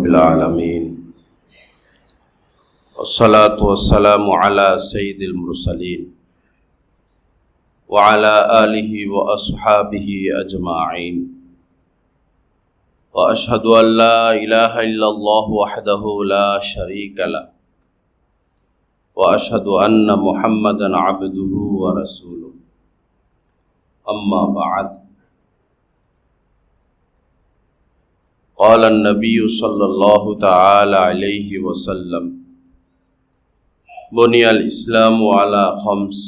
رب العالمين والصلاة والسلام على سيد المرسلين وعلى آله وأصحابه أجمعين وأشهد أن لا إله إلا الله وحده لا شريك له وأشهد أن محمدا عبده ورسوله أما بعد قال النبي صلى الله تعالى عليه وسلم بني الإسلام على خمس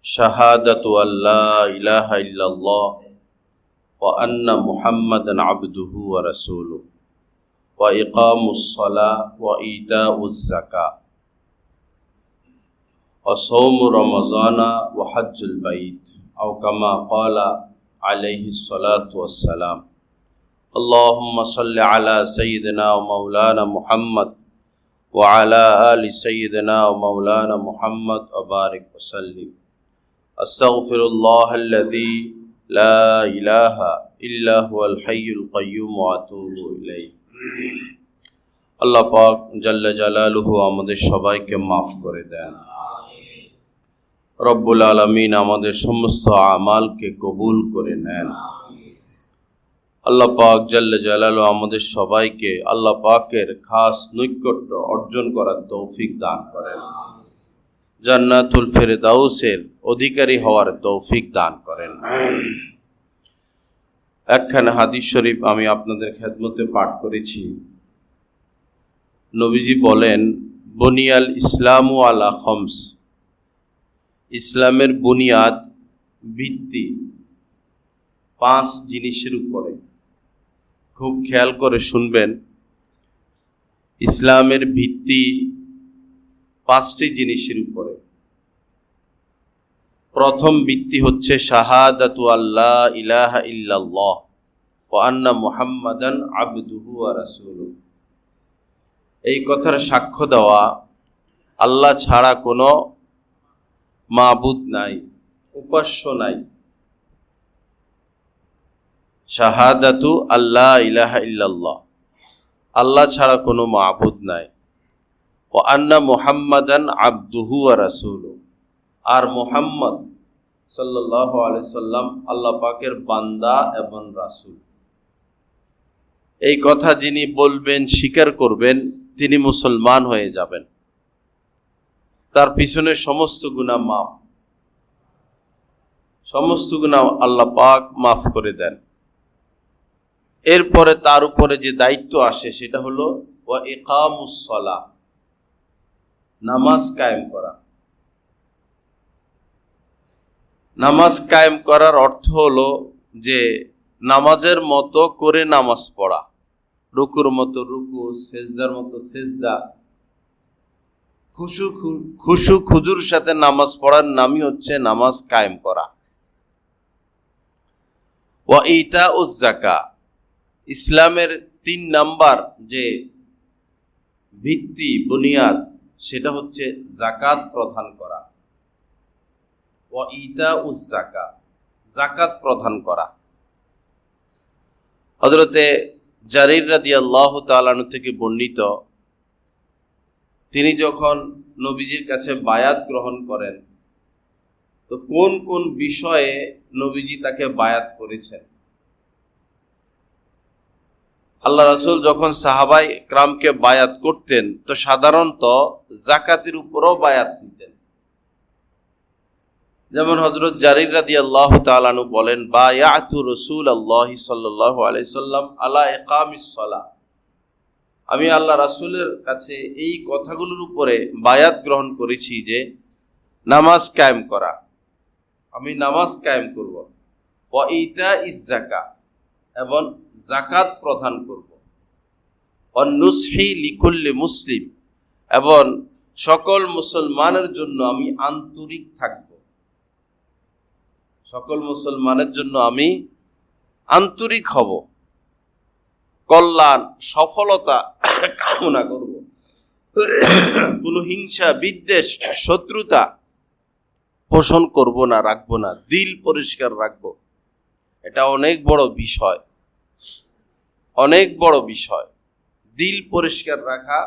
شهادة أن لا إله إلا الله وأن محمدا عبده ورسوله وإقام الصلاة وإيتاء الزكاة وصوم رمضان وحج البيت أو كما قال عليه الصلاة والسلام اللهم صل على سيدنا ومولانا محمد وعلى آل سيدنا ومولانا محمد وبارك وسلم أستغفر الله الذي لا إله إلا هو الحي القيوم وأتوب إليه আল্লাহ পাক জাল্লা জালালুহু আমাদের সবাইকে মাফ করে দেন। রব্বুল আলামিন আমাদের সমস্ত আমালকে কবুল করে নেন। আল্লাহ পাক জাল্লা জালালুহু আমাদের সবাইকে আল্লাহ পাকের খাস নৈকট্য অর্জন করার তৌফিক দান করেন, জান্নাতুল ফেরদাউসের অধিকারী হওয়ার তৌফিক দান করেন। একখানা হাদিস শরীফ আমি আপনাদের খেদমতে পাঠ করেছি। নবীজি বলেন, বুনিয়াল ইসলামু আলা খমস, ইসলামের বুনিয়াদ ভিত্তি 5 জিনিসের উপরে। খুব খেয়াল করে শুনবেন, ইসলামের ভিত্তি 5টি জিনিসের উপরে। প্রথম ভিত্তি হচ্ছে শাহাদাতু আল্লাহ ইলাহা ইল্লাল্লাহ ওয়া আন্না মুহাম্মাদান আবদুহু ওয়া রাসূলুহু। এই কথার সাক্ষ্য দেওয়া আল্লাহ ছাড়া কোনো মাবুদ নাই, উপাস্য নাই। শাহাদাতু আল্লাহ ইলাহা ইল্লাল্লাহ, আল্লাহ ছাড়া কোনো মাবুদ নাই। ও আন্না মুহাম্মাদান আবদুহু ওয়া রাসূলুহু, আর মুহাম্মদ সাল্লাল্লাহু আলাইহি সাল্লাম আল্লাহ পাকের বান্দা এবং রাসূল। এই কথা যিনি বলবেন, স্বীকার করবেন, তিনি মুসলমান হয়ে যাবেন। তার পিছনে সমস্ত গুনাহ মাফ, সমস্ত গুনাহ আল্লাহ পাক মাফ করে দেন। এরপরে তার উপরে যে দায়িত্ব আসে সেটা হলো ওয়া ইকামুস সালাহ, নামাজ কায়েম করা। নামাজ কায়েম করার অর্থ হলো যে নামাজের মতো করে নামাজ পড়া, রুকুর মতো রুকু, সেজদার মতো সেজদা, খুশু খুজুর সাথে নামাজ পড়ার নামই হচ্ছে নামাজ কায়েম করা। ওয়া ইতাউজ যাকাত, ইসলামের 3 নাম্বার যে ভিত্তি বুনিয়াদ সেটা হচ্ছে যাকাত প্রদান করা। ওয়া ইতাউজ যাকাত, যাকাত প্রদান করা। হযরতে জারির রাদিয়াল্লাহু তাআলা আনহু থেকে বর্ণিত, তিনি যখন নবীজির কাছে বায়াত গ্রহণ করেন তো কোন কোন বিষয়ে নবীজি তাকে বায়াত করেছেন। আল্লাহ রাসূল যখন সাহাবাই کرامকে বায়াত করতেন তো সাধারণত যাকাতের উপরও বায়াত নিতেন। যেমন হযরত জারির রাদিয়াল্লাহু তাআলা আনহু বলেন, বায়াতু রাসূলুল্লাহি সাল্লাল্লাহু আলাইহি সাল্লাম আলা ইকামিস সালাহ, আমি আল্লাহ রাসূলের কাছে এই কথাগুলোর উপরে বায়াত গ্রহণ করেছি যে নামাজ কায়েম করা, আমি নামাজ কায়েম করব। ওয়া ইতাইজ যাকাত, এবং যাকাত প্রদান করব। ওয়া নুসহি লিকুল্লি মুসলিম, এবং সকল মুসলমানের জন্য আমি আন্তরিক থাকব। সকল মুসলমানের জন্য আমি আন্তরিক হব, কল্যাণ সফলতা কামনা করব। কোনো হিংসা বিদ্বেষ শত্রুতা পোষণ করব না, রাখবো না, দিল পরিষ্কার রাখবো। এটা অনেক বড় বিষয়, অনেক বড় বিষয়। দিল পরিষ্কার রাখা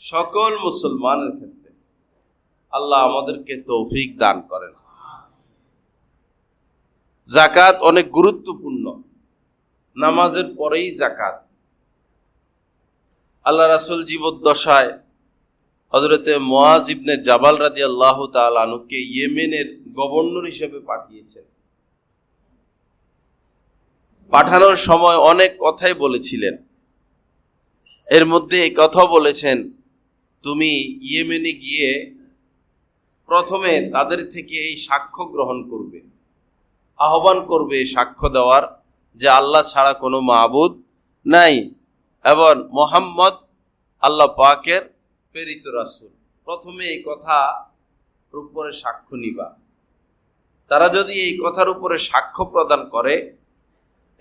সকল মুসলমানের ক্ষেত্রে। আল্লাহ আমাদেরকে তৌফিক দান করেন। যাকাত অনেক গুরুত্বপূর্ণ, নামাজের পরেই যাকাত। আল্লাহ রাসূল জীবদ্দশায় হযরতে মুআজ ইবনে জাবাল রাদিয়াল্লাহু তাআলা আনহুকে ইয়েমেনের গভর্নর হিসেবে পাঠিয়েছেন। পাঠানোর সময় অনেক কথাই বলেছিলেন। এর মধ্যে এই কথা বলেছেন, তুমি ইয়েমেনে গিয়ে প্রথমে তাদের থেকে এই সাক্ষ্য গ্রহণ করবে, আহ্বান করবে সাক্ষ্য দেওয়ার যে আল্লাহ ছাড়া কোনো মাবুদ নাই এবং মুহাম্মদ আল্লাহ পাকের প্রেরিত রাসূল। প্রথমে এই কথার উপরে সাক্ষ্য নিবা। তারা যদি এই কথার উপরে সাক্ষ্য প্রদান করে,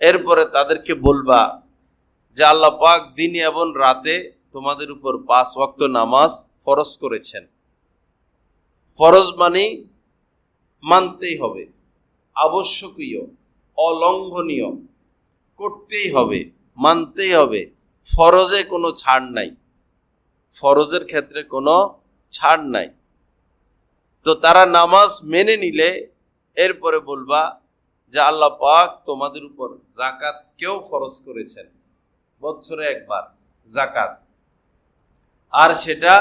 এরপরে তাদেরকে বলবা যে আল্লাহ পাক দিনে এবং রাতে তোমাদের উপর 5 ওয়াক্ত নামাজ ফরজ করেছেন। ফরজ মানে মানতেই হবে, আবশ্যকীয়, অলঙ্ঘনীয়, করতেই হবে, মানতেই হবে। ফরজে কোনো ছাড় নাই, ফরজের ক্ষেত্রে কোনো ছাড় নাই। তো তারা নামাজ মেনে নিলে এরপরে বলবা যে আল্লাহ পাক তোমাদের উপর যাকাত কেউ ফরজ করেছেন, বছরে একবার যাকাত, আর সেটা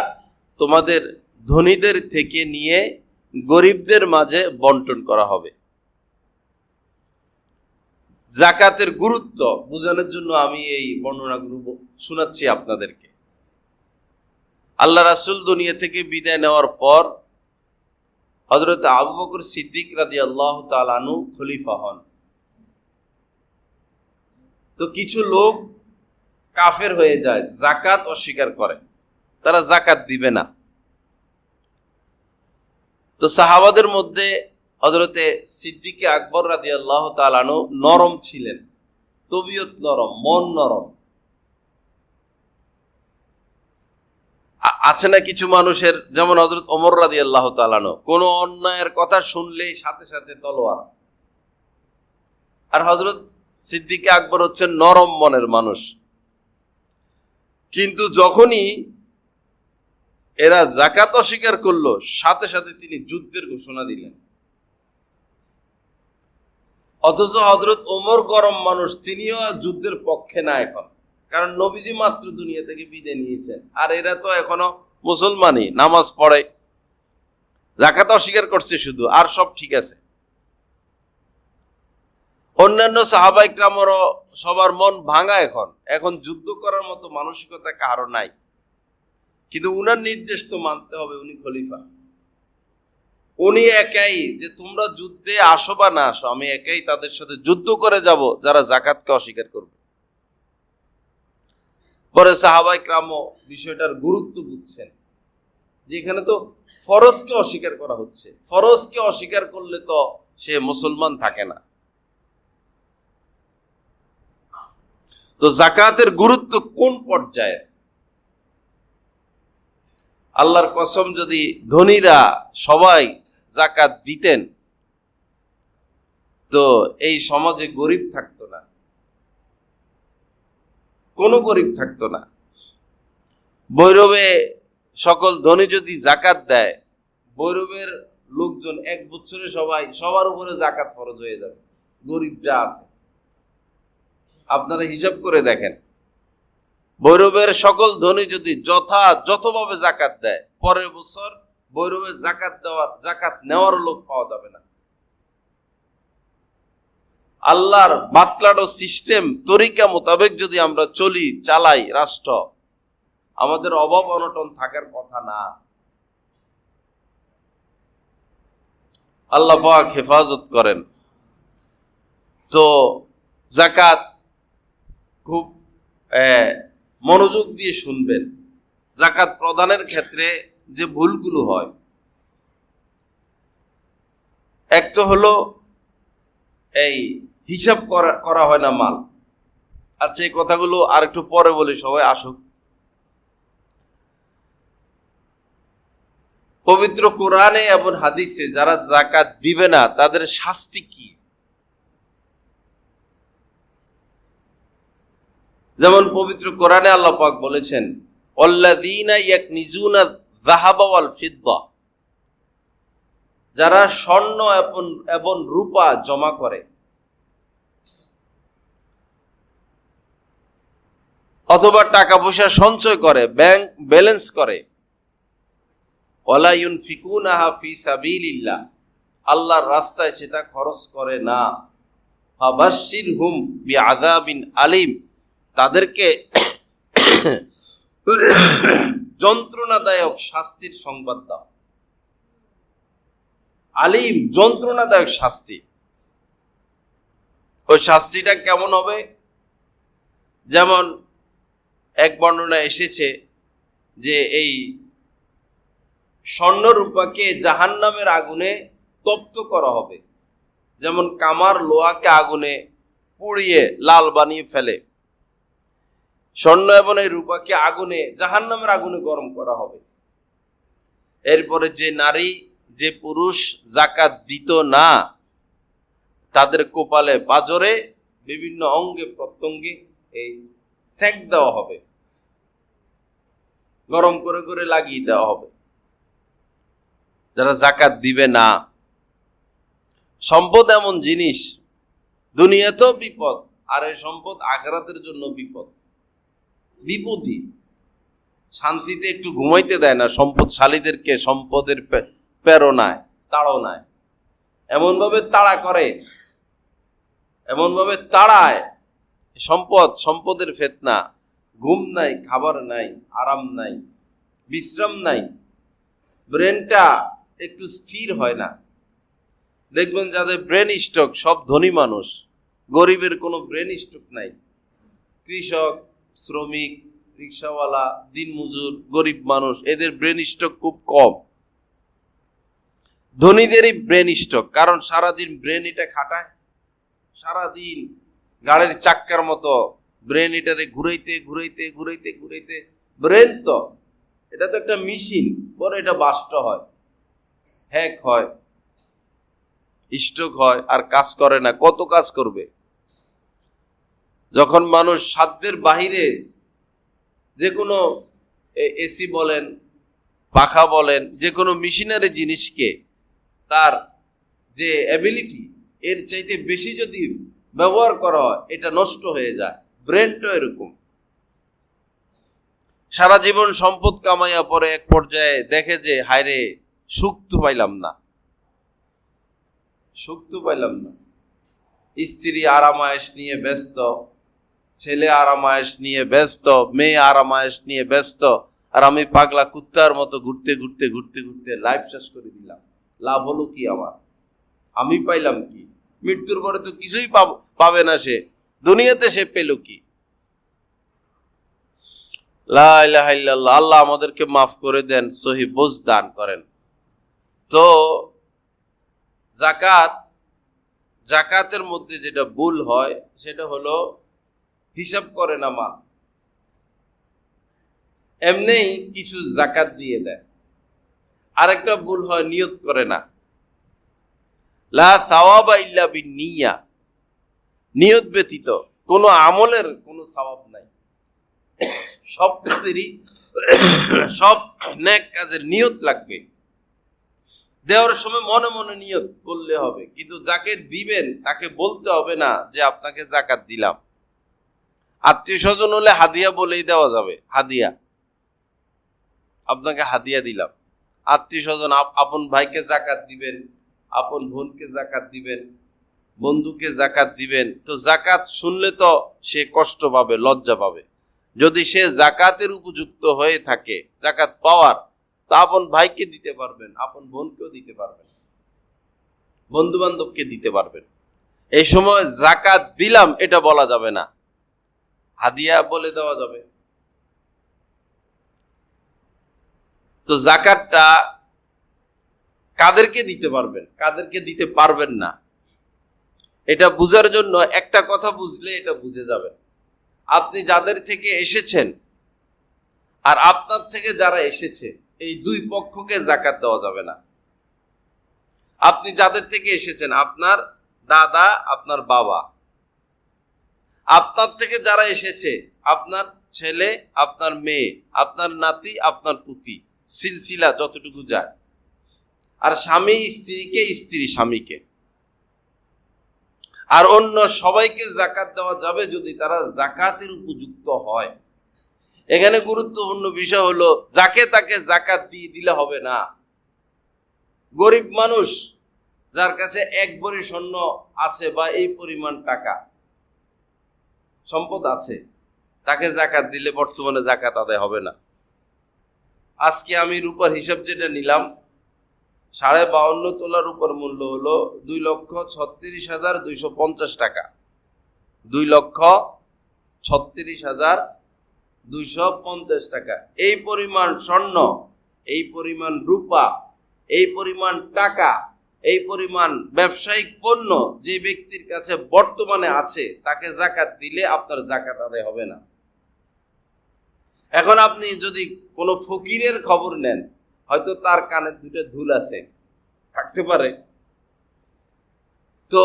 তোমাদের ধনীদের থেকে নিয়ে গরিবদের মাঝে বন্টন করা হবে। যাকাতের গুরুত্ব বোঝানোর জন্য আমি এই বর্ণনাগুলো শোনাচ্ছি আপনাদেরকে। আল্লাহ রাসূল দুনিয়া থেকে বিদায় নেওয়ার পর হযরত আবু বকর সিদ্দিক রাদিয়াল্লাহু তাআলা আনহু খলিফা হন। তো কিছু লোক কাফের হয়ে যায়, যাকাত অস্বীকার করে, তারা যাকাত দিবে না। তো সাহাবাদের মধ্যে হযরতে সিদ্দিক আকবর রাদিয়াল্লাহু তাআলা আনহু নরম ছিলেন, তবিয়ত নরম, মন নরম। আছে না কিছু মানুষের, যেমন হযরত ওমর রাদিয়াল্লাহু তাআলা আনহু কোন অন্যায়ের কথা শুনলেই সাথে সাথে তলোয়ার। আর হযরত সিদ্দিক আকবর হচ্ছেন নরম মনের মানুষ। কিন্তু যখনই এরা যাকাত অস্বীকার করলো, সাথে সাথে তিনি যুদ্ধের ঘোষণা দিলেন। অথচ হযরত ওমর গরম মানুষ, তিনিও যুদ্ধের পক্ষে না এখন, কারণ নবীজি মাত্র দুনিয়া থেকে বিদায় নিয়েছেন, আর এরা তো এখনো মুসলমানই, নামাজ পড়ে, যাকাত অস্বীকার করছে শুধু, আর সব ঠিক আছে। অন্যান্য সাহাবা ইকরামেরও সবার মন ভাঙা, এখন যুদ্ধ করার মতো মানসিকতা কারো নাই। কিন্তু উনার নির্দেশ তো মানতে হবে, উনি খলিফা, উনি একাই যে তোমরা যুদ্ধে আসো বা না আসো, আমি একাই তাদের সাথে যুদ্ধ করে যাব যারা যাকাতকে অস্বীকার করবে। পরে সাহাবা ইকরামও বিষয়টার গুরুত্ব বুঝছেন, যেখানে তো ফরজকে অস্বীকার করা হচ্ছে, ফরজকে অস্বীকার করলে তো সে মুসলমান থাকে না। তো যাকাতের গুরুত্ব কোন পর্যায়ে? আল্লাহর কসম, যদি ধনীরা সবাই যাকাত দিতেন তো এই সমাজে গরিব থাকতো না, কোনো গরিব থাকতো না। ভৈরবে সকল ধনী যদি যাকাত দেয়, ভৈরবের লোকজন 1 বছরে সবার উপরে যাকাত ফরজ হয়ে যাবে, গরিব যা আছে। আপনারা হিসাব করে দেখেন, ভৈরবের সকল ধনী যদি যথাযথভাবে যাকাত দেয়, পরের বছর ভৈরবে যাকাত নেওয়ার লোক পাওয়া যাবে না। আল্লাহর বাতলানো সিস্টেম, তরিকা মোতাবেক যদি আমরা চালাই রাষ্ট্র, আমাদের অভাব অনটন থাকার কথা না। আল্লাহ পাক হেফাজত করেন। তো যাকাত খুব মনোযোগ দিয়ে শুনবেন। যাকাত প্রদানের ক্ষেত্রে যে ভুলগুলো হয়, এক তো হলো এই হিসাব করা হয় না মাল। আচ্ছা, এই কথাগুলো আর একটু পরে বলি, সবাই আসুক। পবিত্র কোরআনে এবং হাদিসে যারা যাকাত দিবে না তাদের শাস্তি কি? যেমন পবিত্র কোরআনে আল্লাহ পাক বলেছেন, আল্লাযীনা ইয়াকনিজুনা যাহাবা ওয়াল ফিদ্দা, যারা স্বর্ণ এবং রূপা জমা করে অথবা টাকা পয়সা সঞ্চয় করে, ব্যাংক ব্যালেন্স করে, ওয়ালা ইউনফিকুনাহা ফি সাবিলিল্লাহ, আল্লাহর রাস্তায় সেটা খরচ করে না, ফাবাশশিরহুম বিআযাবিন আলিম, তাদেরকে যন্ত্রণাদায়ক শাস্তির সংবাদ দাও। আলিম, যন্ত্রণাদায়ক শাস্তি। ওই শাস্তিটা কেমন হবে? যেমন এক বর্ণনা এসেছে যে এই স্বর্ণ রূপাকে জাহান্নামের আগুনে তপ্ত করা হবে, যেমন কামার লোহাকে আগুনে পুড়িয়ে লাল বানিয়ে ফেলে, স্বর্ণ এবং এই রূপাকে আগুনে জাহান্নামের আগুনে গরম করা হবে। এরপরে যে নারী যে পুরুষ যাকাত দিত না, তাদের কপালে পাজরে বিভিন্ন অঙ্গে প্রত্যঙ্গে এই সেক দেওয়া হবে, গরম করে করে লাগিয়ে দেওয়া হবে, যারা যাকাত দিবে না। সম্পদ এমন জিনিস, দুনিয়াতেও বিপদ, আর এই সম্পদ আখিরাতের জন্য বিপদই। শান্তিতে একটু ঘুমাইতে দেয় না সম্পদশালীদেরকে, সম্পদের প্রেরণায় তাড়নায় এমনভাবে তাড়া করে, এমনভাবে তাড়ায়, সম্পদের ফিতনা, ঘুম নাই, খাবার নাই, আরাম নাই, বিশ্রাম নাই, ব্রেনটা একটু স্থির হয় না। দেখবেন যাদের ব্রেন স্ট্রোক সব ধনী মানুষ, গরিবের কোনো ব্রেন স্ট্রোক নাই। কৃষক, শ্রমিক, রিক্সাওয়ালা, দিনমজুর, গরিব মানুষ, এদের ব্রেন স্ট্রোক খুব কম। ধনীদেরই ব্রেন স্ট্রোক, কারণ সারাদিন ব্রেন এটা খাটায়, সারাদিন গাড়ির চাক্কার মতো ব্রেন এটারে ঘুরাইতে ঘুরাইতে ঘুরাইতে ঘুরাইতে। ব্রেন তো এটা তো একটা মেশিন, পরে এটা বাস্ট হয়, হ্যাক হয়, স্ট্রোক হয়, আর কাজ করে না। কত কাজ করবে? যখন মানুষ সাধ্যের বাহিরে যে কোনো এসি বলেন, পাখা বলেন, যে কোনো মেশিনারি জিনিসকে তার যে অ্যাবিলিটি এর চাইতে বেশি যদি ব্যবহার করা হয়, এটা নষ্ট হয়ে যায়। ব্রেনটা এরকম, সারা জীবন সম্পদ কামাইয়া পরে এক পর্যায়ে দেখে যে হায়রে সুখ তো পাইলাম না, স্ত্রী আরামায়েশ নিয়ে ব্যস্ত, ছেলে আরামায়েশ নিয়ে ব্যস্ত, মেয়ে আরামায়েশ নিয়ে ব্যস্ত, আর আমি পাগলা কুত্তার মতো ঘুরতে ঘুরতে ঘুরতে ঘুরতে লাইফ শেষ করে দিলাম। লাভ হলো কি আমার? আমি পাইলাম কি? মৃত্যুর পরে তো কিছুই পাবে না সে, দুনিয়াতে সে পেল কি? লা ইলাহা ইল্লাল্লাহ। আল্লাহ আমাদেরকে মাফ করে দেন, সহি বুঝ দান করেন। তো জাকাতের মধ্যে যেটা ভুল হয় সেটা হলো হিসাব করে না মাল, এমনি কিছু জাকাত দিয়ে দেয়। আরেকটা ভুল হয় নিয়ত করে না। লা সাওয়াবা ইল্লা বিন্নিয়া, নিয়ত ব্যতীত কোনো আমলের কোনো সওয়াব নাই। সব কাজেরই, সব নেক কাজের নিয়ত লাগবে। দেওয়ার সময় মনে মনে নিয়ত করলে হবে, কিন্তু যাকে দিবেন তাকে বলতে হবে না যে আপনাকে যাকাত দিলাম। আত্মীয় স্বজন হলে হাদিয়া বলেই দেওয়া যাবে, হাদিয়া, আপনাকে হাদিয়া দিলাম। আত্মীয় স্বজন, আপন ভাইকে যাকাত দিবেন, আপন বোনকে যাকাত দিবেন, বন্ধুকে যাকাত দিবেন। তো যাকাত শুনলে তো সে কষ্ট পাবে, লজ্জা পাবে। যদি সে যাকাতের উপযুক্ত হয়ে থাকে, যাকাত পাওয়ার, তা আপন ভাইকে দিতে পারবেন, আপন বোনকেও দিতে পারবেন, বন্ধু বান্ধবকে দিতে পারবেন। এই সময় যাকাত দিলাম এটা বলা যাবে না, হাদিয়া বলে দেওয়া যাবে। তো যাকাতটা কাদেরকে দিতে পারবেন, কাদেরকে দিতে পারবেন না, এটা বুঝার জন্য একটা কথা বুঝলে এটা বুঝে যাবেন। আপনি যাদের থেকে এসেছেন আর আপনার থেকে যারা এসেছে, এই দুই পক্ষকে যাকাত দেওয়া যাবে না। আপনি যাদের থেকে এসেছেন, আপনার দাদা, আপনার বাবা, আপনার থেকে যারা এসেছে, আপনার ছেলে, আপনার মেয়ে, আপনার নাতি, আপনার পুতি, সিলসিলা যতটুকু যায়। আর স্বামী স্ত্রীকে, স্ত্রী স্বামীকে। আর অন্য সবাইকে জাকাত দেওয়া যাবে যদি তারা জাকাতের উপযুক্ত হয়। এখানে গুরুত্বপূর্ণ বিষয় হলো যাকে তাকে জাকাত দিয়ে দিলে হবে না। গরিব মানুষ যার কাছে 1 ভরি স্বর্ণ আছে বা এই পরিমাণ টাকা সম্পদ আছে, তাকে জাকাত দিলে বর্তমানে জাকাত আদায় হবে না। আজকে আমি রূপার হিসাব যেটা নিলাম, 52.5 তোলা রূপার মূল্য হলো 2,36,250 টাকা। 2,36,250 টাকা। এই পরিমাণ স্বর্ণ, এই পরিমাণ রূপা, এই পরিমাণ টাকা, এই পরিমাণ ব্যবসায়িক পণ্য যে ব্যক্তির কাছে বর্তমানে আছে, তাকে জাকাত দিলে আপনার জাকাত আদায় হবে না। এখন আপনি যদি কোনো ফকিরের খবর নেন, হয়তো তার কানে 2টা দুল আছে, থাকতে পারে। তো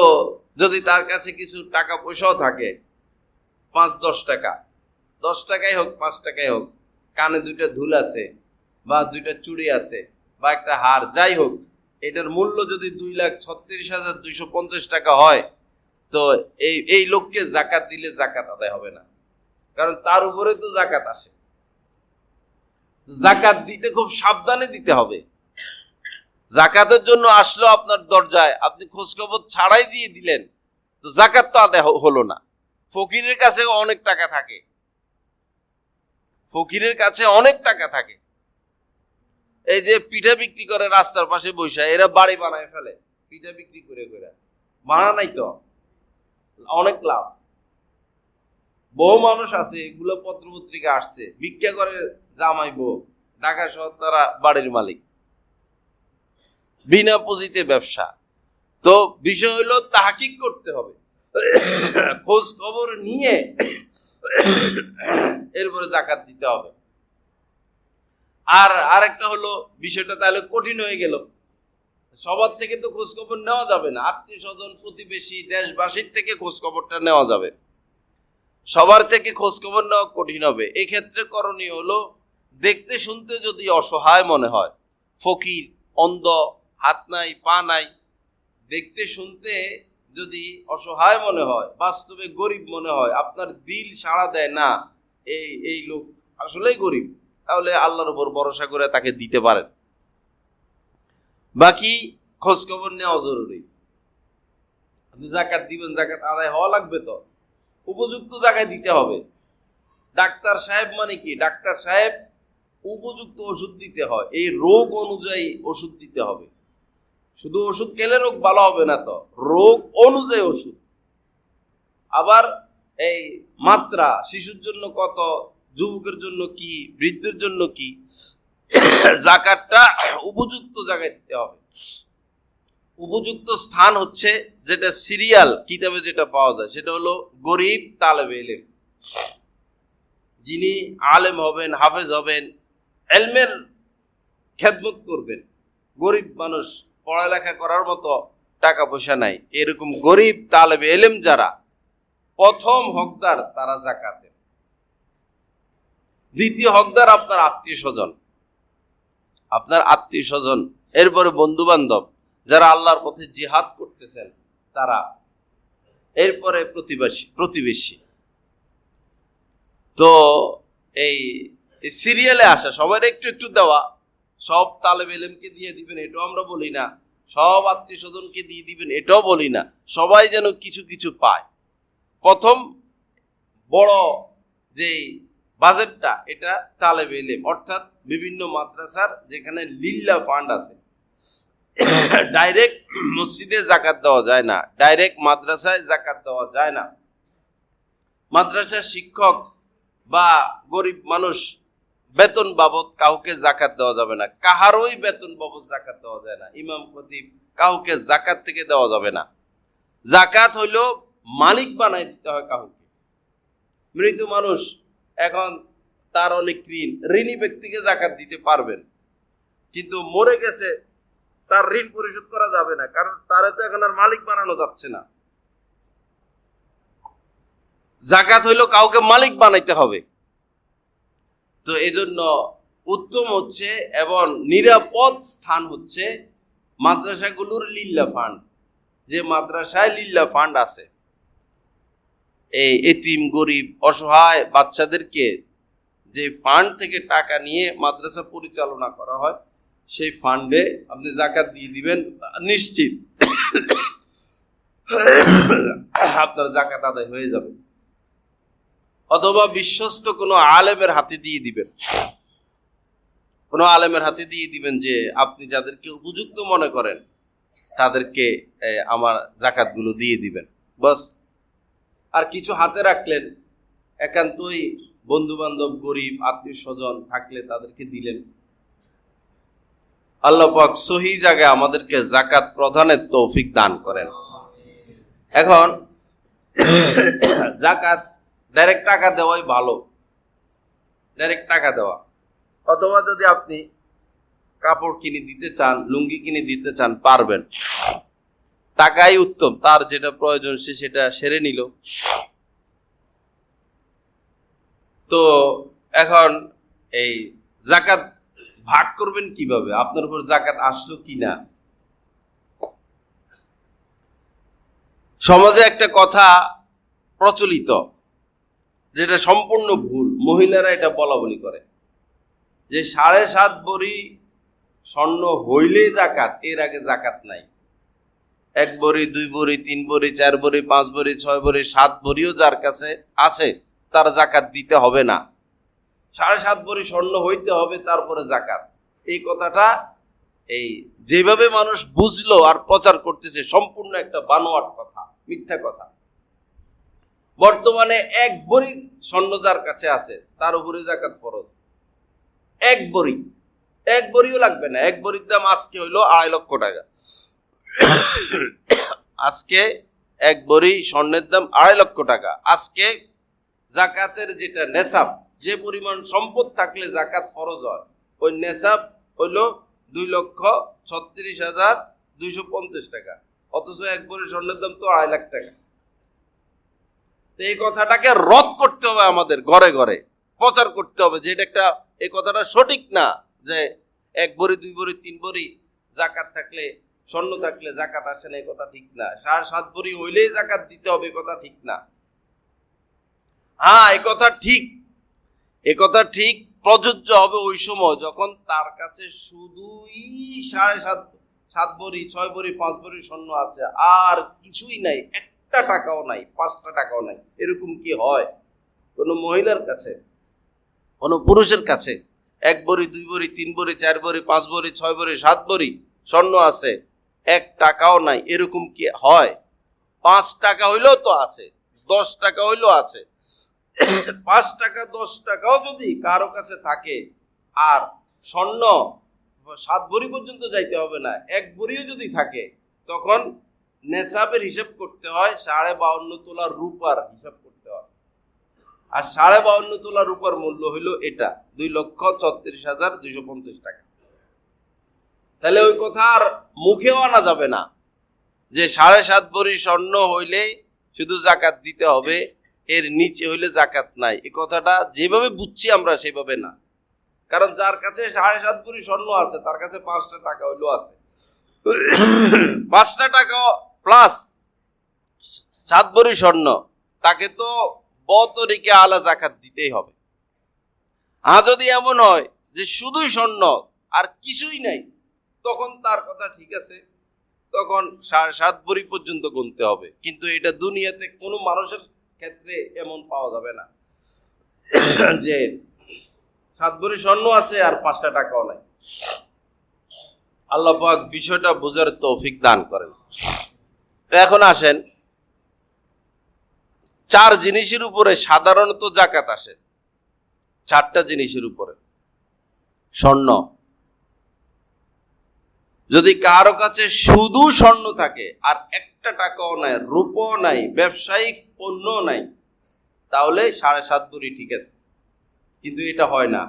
যদি তার কাছে কিছু টাকা পয়সাও থাকে, 5-10 টাকা, 10 টাকাই হোক 5 টাকাই হোক, কানে 2টা দুল আছে বা 2টা চুড়ি আছে বা একটা হার, যাই হোক, এটার মূল্য যদি 2,36,250 টাকা হয়, তো এই লোককে জাকাত দিলে জাকাত আদায় হবে না, কারণ তার উপরে তো জাকাত আসে। জাকাত দিতে খুব সাবধানে দিতে হবে। জাকাতের জন্য আসলো আপনার দরজায়, আপনি খোঁজখবর ছাড়াই দিয়ে দিলেন, তো জাকাত তো আদায় হলো না। ফকিরের কাছে অনেক টাকা থাকে, ফকিরের কাছে অনেক টাকা থাকে। এই যে পিঠা বিক্রি করে রাস্তার পাশে বসে, এরা বাড়ি বানায় ফেলে পিঠা বিক্রি করে করে। বানা নাই তো, অনেক লাভ। বহু মানুষ আছে, এগুলো পত্রপত্রিকা আসছে, ভিক্ষা করে জামাই বউ, ঢাকা শহর তারা বাড়ির মালিক, বিনা পুঁজিতে ব্যবসা। তো বিষয় হলো তাহকিক করতে হবে, খোঁজ খবর নিয়ে এরপরে জাকাত দিতে হবে। আর আরেকটা হলো বিষয়টা তাহলে কঠিন হয়ে গেল, সবার থেকে তো খোঁজ খবর নেওয়া যাবে না, আত্মীয় স্বজন, প্রতিবেশী, দেশবাসীর থেকে খোঁজ খবরটা নেওয়া যাবে, সবার থেকে খোঁজ খবর নেওয়া কঠিন হবে। এক্ষেত্রে করণীয় হলো, দেখতে শুনতে যদি অসহায় মনে হয়, ফকির, অন্ধ, হাত নাই পা নাই, দেখতে শুনতে যদি অসহায় মনে হয়, বাস্তবে গরিব মনে হয়, আপনার দিল সাড়া দেয় না এই লোক আসলেই গরিব, তাহলে আল্লাহর উপর ভরসা করে তাকে দিতে পারেন। বাকি খোঁজ খবর নেওয়া জরুরি। আপনি জাকাত দিবেন, জাকাত আদায় হওয়া লাগবে, তো উপযুক্ত জায়গায় দিতে হবে। ডাক্তার সাহেব মানে কি? ডাক্তার সাহেব উপযুক্ত ওষুধ দিতে হয়, এই রোগ অনুযায়ী ওষুধ দিতে হবে। শুধু ওষুধ খেলে রোগ ভালো হবে না, তো রোগ অনুযায়ী ওষুধ। আবার এই মাত্রা, শিশুর জন্য কত, যুবকের জন্য কি, বৃদ্ধের জন্য কি, জাকাতটা উপযুক্ত জায়গায় দিতে হবে। উপযুক্ত স্থান হচ্ছে যেটা সিরিয়াল কিতাবে যেটা পাওয়া যায়, সেটা হলো গরিব তালেবে ইলম, যিনি আলেম হবেন, হাফেজ হবেন, ইলমের খেদমত করবেন। গরিব মানুষ, পড়ালেখা করার মতো টাকা পয়সা নাই, এরকম গরিব তালেবে ইলম যারা, প্রথম হকদার তারা জাকাতের। দ্বিতীয় হকদার আপনার আত্মীয় স্বজন, আপনার আত্মীয় স্বজন, এরপরে বন্ধু বান্ধব যারা আল্লাহর পথে জিহাদ করতেছেন তারা, এরপরে প্রতিবেশী। তো এই সিরিয়ালে আসা, সবার একটু একটু দেওয়া, সব তালেবে ইলমকে দিয়ে দিবেন এটাও আমরা বলি না, সব আত্মীয় স্বজনকে দিয়ে দিবেন এটাও বলি না, সবাই যেন কিছু কিছু পায়। প্রথম বড় যে বাজেটটা, এটা তালেবে ইলম, অর্থাৎ বিভিন্ন মাদ্রাসার যেখানে লিল্লাহ ফান্ড আছে, ডাইরেক্ট মসজিদে জাকাত দেওয়া যায় না, ডাইরেক্ট মাদ্রাসায় জাকাত দেওয়া যায় না। মাদ্রাসার শিক্ষক বা গরিব মানুষ বেতন বাবদ কাউকে জাকাত দেওয়া যাবে না, কাহারই বেতন বাবদ জাকাত দেওয়া যায় না, ইমাম খতিব কাউকে জাকাত থেকে দেওয়া যাবে না। জাকাত হইল মালিক বানাই দিতে হয় কাউকে। মৃত মানুষ, এখন তার অনেক ঋণী ব্যক্তিকে জাকাত দিতে পারবেন, কিন্তু মরে গেছে, তার ঋণ পরিশোধ করা যাবে না, কারণ তারা তো এখন আর মালিক বানানো যাচ্ছে না। জাকাত হইল কাউকে মালিক বানাইতে হবে। তো এজন্য উত্তম হচ্ছে এবং নিরাপদ স্থান হচ্ছে মাদ্রাসাগুলোর লিল্লা ফান্ড। যে মাদ্রাসায় লিল্লা ফান্ড আছে, এই এতিম গরিব অসহায় বাচ্চাদেরকে যে ফান্ড থেকে টাকা নিয়ে মাদ্রাসা পরিচালনা করা হয়, সেই ফান্ডে আপনি জাকাত দিয়ে দিবেন, নিশ্চিত আপনার জাকাত আদায় হয়ে যাবে। অথবা বিশ্বস্ত কোনো আলেমের হাতে দিয়ে দিবেন, কোনো আলেমের হাতে দিয়ে দিবেন, যে আপনি যাদেরকে উপযুক্ত মনে করেন তাদেরকে আমার জাকাতগুলো দিয়ে দিবেন, বাস। আর কিছু হাতে রাখলেন, একান্তই বন্ধু বান্ধব গরিব আত্মীয় স্বজন থাকলে তাদেরকে দিলেন। আল্লাহ পাক সহি জায়গায় আমাদেরকে জাকাত প্রদানের তৌফিক দান করেন। এখন জাকাত ডাইরেক্ট টাকা দেওয়াই ভালো, ডাইরেক্ট টাকা দেওয়া। অথবা যদি আপনি কাপড় কিনে দিতে চান, লুঙ্গি কিনে দিতে চান, পারবেন, টাকাই উত্তম। তার যেটা প্রয়োজন সে সেটা সেরে নিল। তো এখন এই জাকাত ভাগ করবেন কিভাবে? আপনার উপর জাকাত আসলো কিনা? সমাজে একটা কথা প্রচলিত, যেটা সম্পূর্ণ ভুল। মহিলারা এটা বলা বলি করে যে 7.5 ভরি স্বর্ণ হইলে জাকাত, এর আগে জাকাত নাই। 1 ভরি 2 ভরি 3 ভরি 4 ভরি 5 ভরি 6 ভরি 7 ভরিও যার কাছে আছে তার জাকাত দিতে হবে না। 7.5 ভরি স্বর্ণ হইতে হবে তারপরে জাকাত। এই কথাটা এই যেভাবে মানুষ বুঝলো আর প্রচার করতেছে, সম্পূর্ণ একটা বানোয়াট কথা, মিথ্যা কথা। বর্তমানে 1 ভরি স্বর্ণ যার কাছে আছে তার উপরে জাকাত ফরজ। 1 ভরি, 1 ভরিও লাগবে না। 1 ভরির দাম আজকে হইলো 2.5 লক্ষ টাকা। আজকে 1 ভরি স্বর্ণের দাম 2.5 লক্ষ টাকা। আজকে জাকাতের যেটা নেসাব, যে পরিমাণ সম্পদ থাকলে জাকাত ফরজ হয়, ওই নেসাব হইলো 2,36,250 টাকা। অথচ 1 ভরি স্বর্ণের দাম তো 2.5 লাখ টাকা। এই কথাটাকে রদ করতে হবে, আমাদের ঘরে ঘরে প্রচার করতে হবে যে এটা একটা, এই কথাটা সঠিক না যে 1 ভরি 2 ভরি 3 ভরি জাকাত থাকলে, স্বর্ণ থাকলে জাকাত আসে না, এই কথা ঠিক না। 7.5 ভরি হইলেই জাকাত দিতে হবে, এই কথা ঠিক না। হ্যাঁ, এই কথা ঠিক, এই কথা ঠিক প্রযোজ্য হবে ওই সময় যখন তার কাছে শুধুই 7.5 ভরি 6 ভরি 5 ভরি স্বর্ণ আছে, আর কিছুই নাই, একটা টাকাও নাই, 5টা টাকাও নাই। এরকম কি হয় কোনো মহিলার কাছে, কোনো পুরুষের কাছে? 1 ভরি 2 ভরি 3 ভরি 4 ভরি 5 ভরি 6 ভরি 7 ভরি স্বর্ণ আছে, 1 টাকাও নাই, এরকম কি হয়? 5 টাকা হইলেও তো আছে, 10 টাকা হইলেও আছে। 5 টাকা 10 টাকাও যদি কারো কাছে থাকে, আর স্বর্ণ 7 ভরি পর্যন্ত যাইতে হবে না, 1 ভরিও যদি থাকে, তখন নেসাবের হিসাব করতে হয় 52.5 তোলা রূপার হিসাব করতে হয়। আর 52.5 তোলা রূপার মূল্য হইল এটা 2,36,250 টাকা। তাহলে ওই কথা আর মুখেও আনা যাবে না যে 7.5 ভরি স্বর্ণ হইলে শুধু জাকাত দিতে হবে, এর নিচে হইলে জাকাত নাই। এই কথাটা যেভাবে বুঝছি আমরা সেভাবে না। কারণ যার কাছে 7.5 ভরি স্বর্ণ আছে তার কাছে 5টা টাকা হইলেও আছে, 5টা টাকা প্লাস 7 ভরি স্বর্ণ, তাকে তো বতরিকে আলা জাকাত দিতেই হবে। আর যদি এমন হয় যে শুধুই স্বর্ণ আর কিছুই নাই, তখন তার কথা ঠিক আছে, তখন 7.5 ভরি পর্যন্ত গুনতে হবে। কিন্তু এটা দুনিয়াতে কোনো মানুষের ক্ষেত্রে এমন পাওয়া যাবে না যে 7 ভরি স্বর্ণ আছে আর 5টা টাকাও নাই। আল্লাহ পাক বিষয়টা বোঝার তৌফিক দান করেন। এখন আসেন, 4 জিনিসের উপরে সাধারণত জাকাত আসে। 4টা জিনিসের উপরে। স্বর্ণ, যদি কারো কাছে শুধু স্বর্ণ থাকে আর 1টা টাকাও নাই, রূপও নাই, ব্যবসায়িক পণ্য নাই, তাহলে 7.5 ভরি ঠিক আছে। কিন্তু এটা হয় না।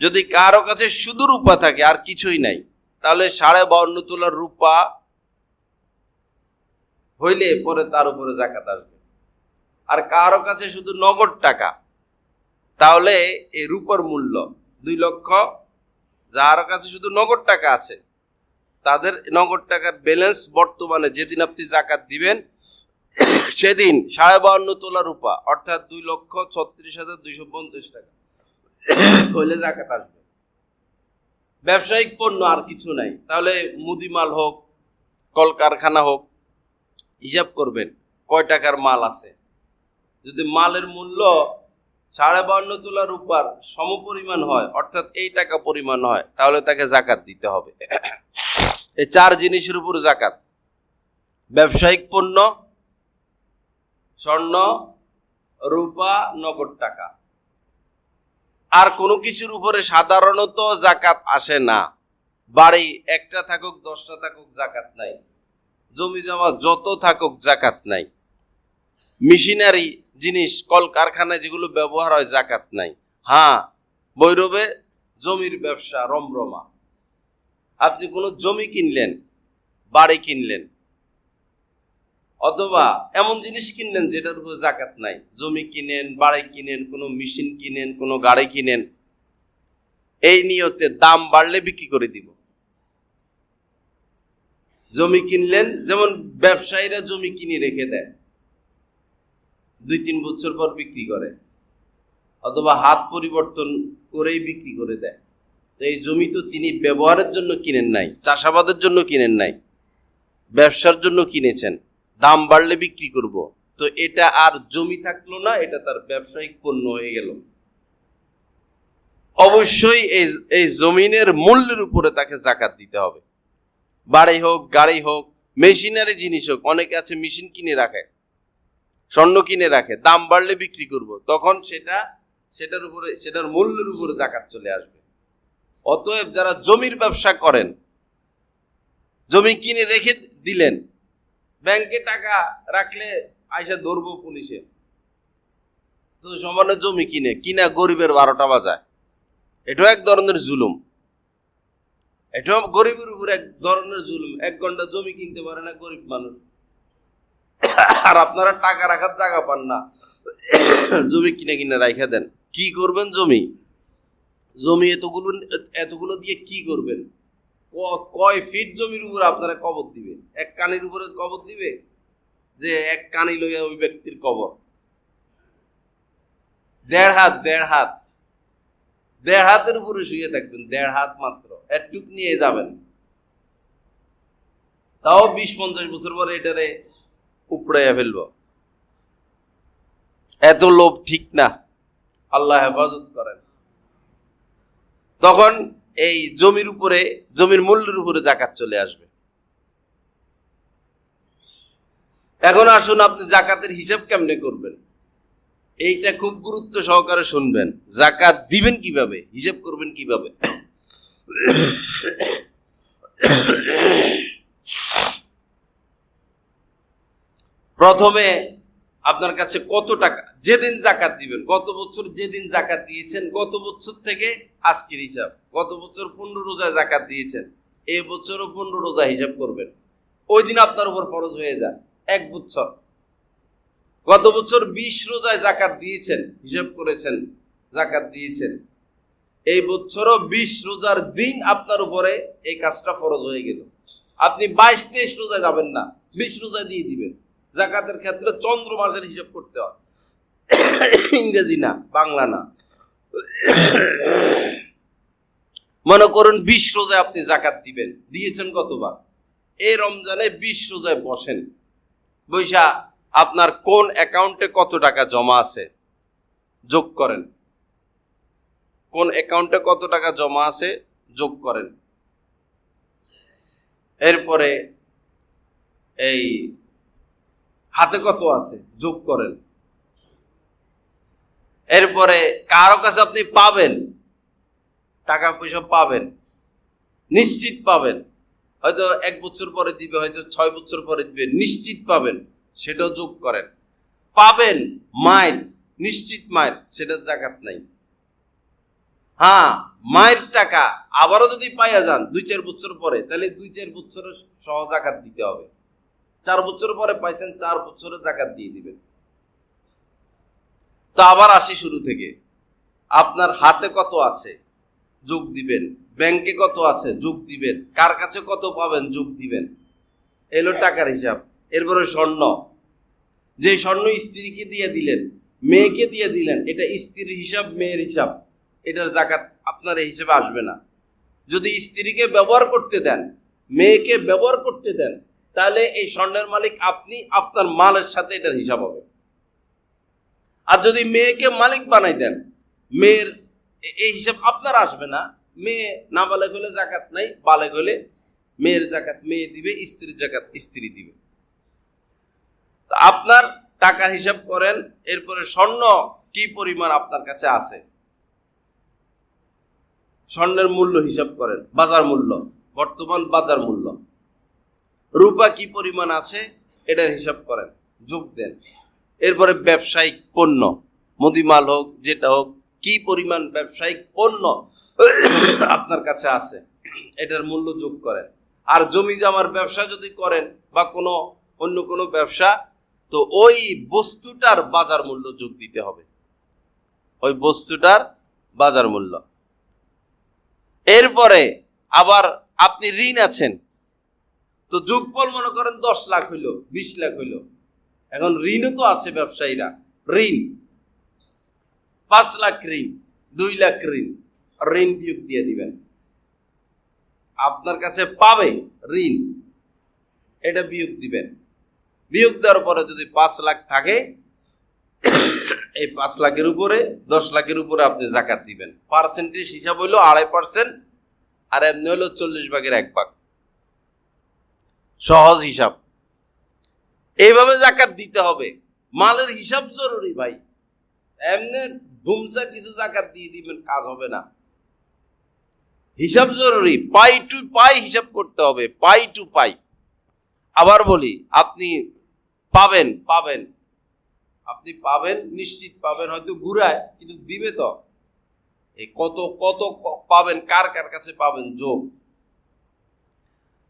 যদি কারো কাছে শুধু রূপা থাকে আর কিছুই নাই, তাহলে 52.5 তোলা রূপা হইলে পরে তার উপরে জাকাত আসবে। আর কারো কাছে শুধু নগদ টাকা, তাহলে এই রূপার মূল্য 2 লক্ষ। যার কাছে শুধু নগদ টাকা আছে তাদের নগদ টাকার ব্যালেন্স বর্তমানে যেদিন আপনি জাকাত দিবেন সেদিন 52.5 তোলা রূপা, অর্থাৎ 2,36,250 টাকা হইলে জাকাত আসবে। ব্যবসায়িক পণ্য আর কিছু নাই, তাহলে মুদিমাল হোক, কলকারখানা হোক, হিসাব করবেন কয় টাকার মাল আছে। যদি মালের মূল্য 52.5 তোলা রূপার সমপরিমাণ হয়, অর্থাৎ এই টাকা পরিমাণ হয়, তাহলে তাকে জাকাত দিতে হবে। এই 4 জিনিসের উপর জাকাত: ব্যবসায়িক পণ্য, স্বর্ণ, রূপা, নগদ টাকা। আর কোনো কিছুর উপরে সাধারণত জাকাত আসে না। বাড়ি একটা থাকুক 10টা থাকুক জাকাত নাই, জমি জমা যত থাকুক জাকাত নাই, মেশিনারি জিনিস কলকারখানায় যেগুলো ব্যবহার হয় জাকাত নাই। হ্যাঁ, ভৈরবে জমির ব্যবসা রমরমা। আপনি কোনো জমি কিনলেন, বাড়ি কিনলেন, অথবা এমন জিনিস কিনলেন যেটার উপর জাকাত নাই, জমি কিনেন, বাড়ি কিনেন, কোনো মেশিন কিনেন, কোনো গাড়ি কিনেন, এই নিয়তে দাম বাড়লে বিক্রি করে দিব। জমি কিনলেন, যেমন ব্যবসায়ীরা জমি কিনে রেখে দেয়, 2-3 বছর পর বিক্রি করে, অথবা হাত পরিবর্তন করেই বিক্রি করে দেয়। তো এই জমি তো তিনি ব্যবহারের জন্য কিনেন নাই, চাষাবাদের জন্য কিনেন নাই, ব্যবসার জন্য কিনেছেন। দাম বাড়লে বিক্রি করব, তো এটা আর জমি থাকলো না, এটা তার ব্যবসায়িক পণ্য হয়ে গেল। অবশ্যই এই জমিনের মূল্যের উপরে তাকে জাকাত দিতে হবে। বাড়ি হোক, গাড়ি হোক, মেশিনারি জিনিস হোক, অনেকে আছে মেশিন কিনে রাখে, স্বর্ণ কিনে রাখে, দাম বাড়লে বিক্রি করব, তখন সেটার উপরে, সেটার মূল্যের উপরে জাকাত চলে আসবে। অতএব যারা জমির ব্যবসা করেন, জমি কিনে রেখে দিলেন, ব্যাংকে টাকা রাখলে আইসা ধরবো পুলিশে, তো সমানে জমি কিনা গরিবের 12টা বাজায়, এটাও এক ধরনের জুলুম। এটাও গরিবের উপর এক ধরনের জুলুম। 1 ঘন্টা জমি কিনতে পারে না গরিব মানুষ, আর আপনারা টাকা রাখার জায়গা পান না, জমি কিনে রাখা দেন। কি করবেন? জমি এতগুলো দিয়ে কি করবেন? কয় ফিট জমির উপর আপনারা কবর দিবে? 1 কানির উপরে কবর দিবে, যে 1 কানি লইয়া ওই ব্যক্তির কবর? 1.5 হাতের উপরে শুয়ে থাকবেন, 1.5 হাত মাত্র, একটুক নিয়ে যাবেন, তাও 20-50 বছর পরে এটারে উপড়াইয়া ফেলব। এত লোভ ঠিক না, আল্লাহ হেফাজত করেন। তখন এই জমির মূল্যের উপরে জাকাত চলে আসবে। এখন আসুন, আপনি জাকাতের হিসাব কেমনে করবেন, এইটা খুব গুরুত্ব সহকারে শুনবেন। জাকাত দিবেন কিভাবে, হিসাব করবেন কিভাবে? প্রথমে আপনার কাছে কত টাকা, যেদিন জাকাত দিবেন, গত বছর যেদিন জাকাত দিয়েছেন, গত বছর থেকে আজকের হিসাব। গত বছর 15 রোজায় জাকাত দিয়েছেন, এই বছরও 15 রোজা হিসাব করবেন। ওই দিন আপনার উপর ফরজ হয়ে যায় 1 বছর। গত বছর 20 রোজায় জাকাত দিয়েছেন, হিসাব করেছেন, জাকাত দিয়েছেন, এই বছরও 20 রোজার দিন আপনার উপরে এই কাজটা ফরজ হয়ে গেল। আপনি 22-23 রোজায় যাবেন না, 20 রোজায় দিয়ে দিবেন। জাকাতের ক্ষেত্রে চন্দ্র মাসের হিসাব করতে হয়, ইংরেজি না, বাংলা না। মনে করুন 20 রোজায় আপনি জাকাত দিবেন, দিয়েছেন কতবার? এই রমজানে 20 রোজায় বসেন, বৈশা আপনার কোন অ্যাকাউন্টে কত টাকা জমা আছে যোগ করেন, কোন অ্যাকাউন্টে কত টাকা জমা আছে যোগ করেন। এরপরে এই হাতে কত আছে যোগ করেন। এরপরে কারো কাছে আপনি পাবেন, টাকা পয়সা পাবেন, নিশ্চিত পাবেন, হয়তো 1 বছর পরে দিবে, হয়তো 6 বছর পরে দিবে, নিশ্চিত পাবেন, সেটাও যোগ করেন। পাবেন মায়ের, নিশ্চিত মায়ের, সেটা জাকাত নাই। হ্যাঁ, মায়ের টাকা আবারও যদি পাইয়া যান 2-4 বছর পরে, তাহলে 2-4 বছরের সহ জাকাত দিতে হবে। 4 বছর পরে পাইছেন, 4 বছরের জাকাত দিয়ে দিবেন। তো আবার আসি শুরু থেকে। আপনার হাতে কত আছে যোগ দিবেন, ব্যাংকে কত আছে যোগ দিবেন, কার কাছে কত পাবেন যোগ দিবেন। এলো টাকার হিসাব। এরপরে স্বর্ণ, যে স্বর্ণ স্ত্রীকে দিয়ে দিলেন, মেয়েকে দিয়ে দিলেন, এটা স্ত্রীর হিসাব, মেয়ের হিসাব, এটার জাকাত আপনার এই হিসেবে আসবে না। যদি স্ত্রীকে ব্যবহার করতে দেন, মেয়েকে ব্যবহার করতে দেন, তাহলে এই স্বর্ণের মালিক আপনি, আপনার মালের সাথে এটার হিসাব হবে। আর যদি মেয়েকে মালিক বানাই দেন, মেয়ের এই হিসাব আপনার আসবে না। মেয়ে না বালেগ হলে জাকাত নাই, বালেগ হলে মেয়ের জাকাত মেয়ে দিবে, স্ত্রীর জাকাত স্ত্রী দিবে। আপনার টাকার হিসাব করেন। এরপরে স্বর্ণ কি পরিমাণ আপনার কাছে আছে, স্বর্ণের মূল্য হিসাব করেন, বাজার মূল্য, বর্তমান বাজার মূল্য। রূপা কি পরিমাণ আছে এটার হিসাব করেন, যোগ দেন। এরপরে ব্যবসায়িক পণ্য, মুদিমাল হোক যেটা হোক, কি পরিমাণ ব্যবসায়িক পণ্য আপনার কাছে আছে এটার মূল্য যোগ করেন। আর জমি জমার ব্যবসা যদি করেন বা কোনো অন্য কোনো ব্যবসা, তো ওই বস্তুটার বাজার মূল্য যোগ দিতে হবে, ওই বস্তুটার বাজার মূল্য। এরপরে আবার আপনি ঋণ আছেন, তো যোগফল মনে করেন 10 লাখ হইল, 20 লাখ হইল। এখন ঋণও তো আছে ব্যবসায়ীরা, ঋণ 5 লাখ ঋণ, 2 লাখ ঋণ, ঋণ বিয়োগ দিয়ে দিবেন। আপনার কাছে পাবে ঋণ, এটা বিয়োগ দিবেন। বিয়োগ দেওয়ার পরে যদি 5 লাখ থাকে, এই 5 লাখের উপরে 10 লাখের উপরে আপনি জাকাত দিবেন। পার্সেন্টেজ হিসাব হইলো 2.5%, আর এমনি হইলো 40 ভাগের 1 ভাগ। সহজ হিসাব। এইভাবে জাকাত দিতে হবে। মালের হিসাব জরুরি ভাই, এমনি ধুমসা কিছু জাকাত দিয়ে দিবেন, কাজ হবে না। হিসাব জরুরি, পাই টু পাই হিসাব করতে হবে, পাই টু পাই। আবার বলি, আপনি পাবেন, আপনি পাবেন, নিশ্চিত পাবেন, হয়তো ঘুরায়, কিন্তু দিবে তো। এই কত কত পাবেন, কার কার কাছে পাবেন, যোগ।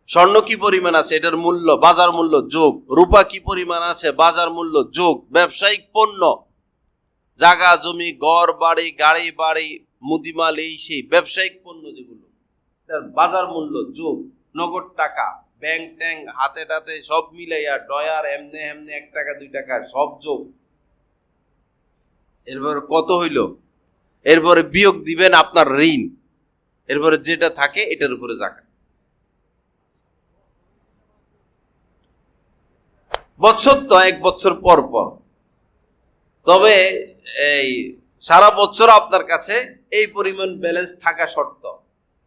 স্বর্ণ কি পরিমাণ আছে এটার মূল্য, বাজার মূল্য যোগ। রূপা কি পরিমাণ আছে, বাজার মূল্য যোগ। ব্যবসায়িক পণ্য, জায়গা জমি, ঘর বাড়ি, গাড়ি বাড়ি, মুদিমাল, এই সেই ব্যবসায়িক পণ্য যেগুলো, তার বাজার মূল্য যোগ। নগদ টাকা, ব্যাংক ট্যাঙ্ক, হাতে টাতে সব মিলাইয়া, ডয়ার, এমনে এমনে 1 টাকা 2 টাকা সব যোগ। এরপরে কত হইল, এরপরে বিয়োগ দিবেন আপনার ঋণ। এরপরে যেটা থাকে এটার উপরে জাকাত। বছর তো 1 বছর পর পর, তবে এই সারা বছর আপনার কাছে এই পরিমাণ ব্যালেন্স থাকা শর্ত।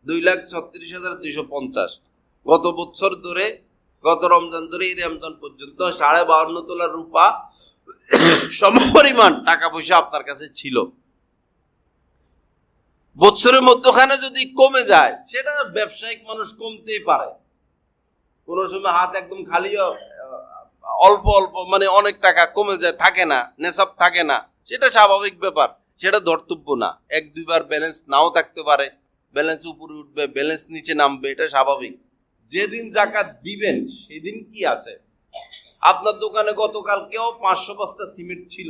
2,36,250 গত বছর ধরে, গত রমজান ধরে এই রমজান পর্যন্ত 52.5 তোলা রূপা সমপরিমাণ টাকা পয়সা আপনার কাছে ছিল। বছরের মধ্যখানে যদি কমে যায়, সেটা ব্যবসায়িক মানুষ কমতেই পারে। কোন সময় হাত একদম খালিও, অল্প অল্প মানে অনেক টাকা কমে যায়, থাকে না, নেশাব থাকে না, সেটা স্বাভাবিক ব্যাপার, সেটা ধর্তব্য না। 1-2 বার ব্যালেন্স নাও থাকতে পারে, ব্যালেন্স উপরে উঠবে, ব্যালেন্স নিচে নামবে, এটা স্বাভাবিক। যেদিন জাকাত দিবেন সেদিন কি আছে, আপনার দোকানে গতকালকেও 500 বস্তা সিমেন্ট ছিল,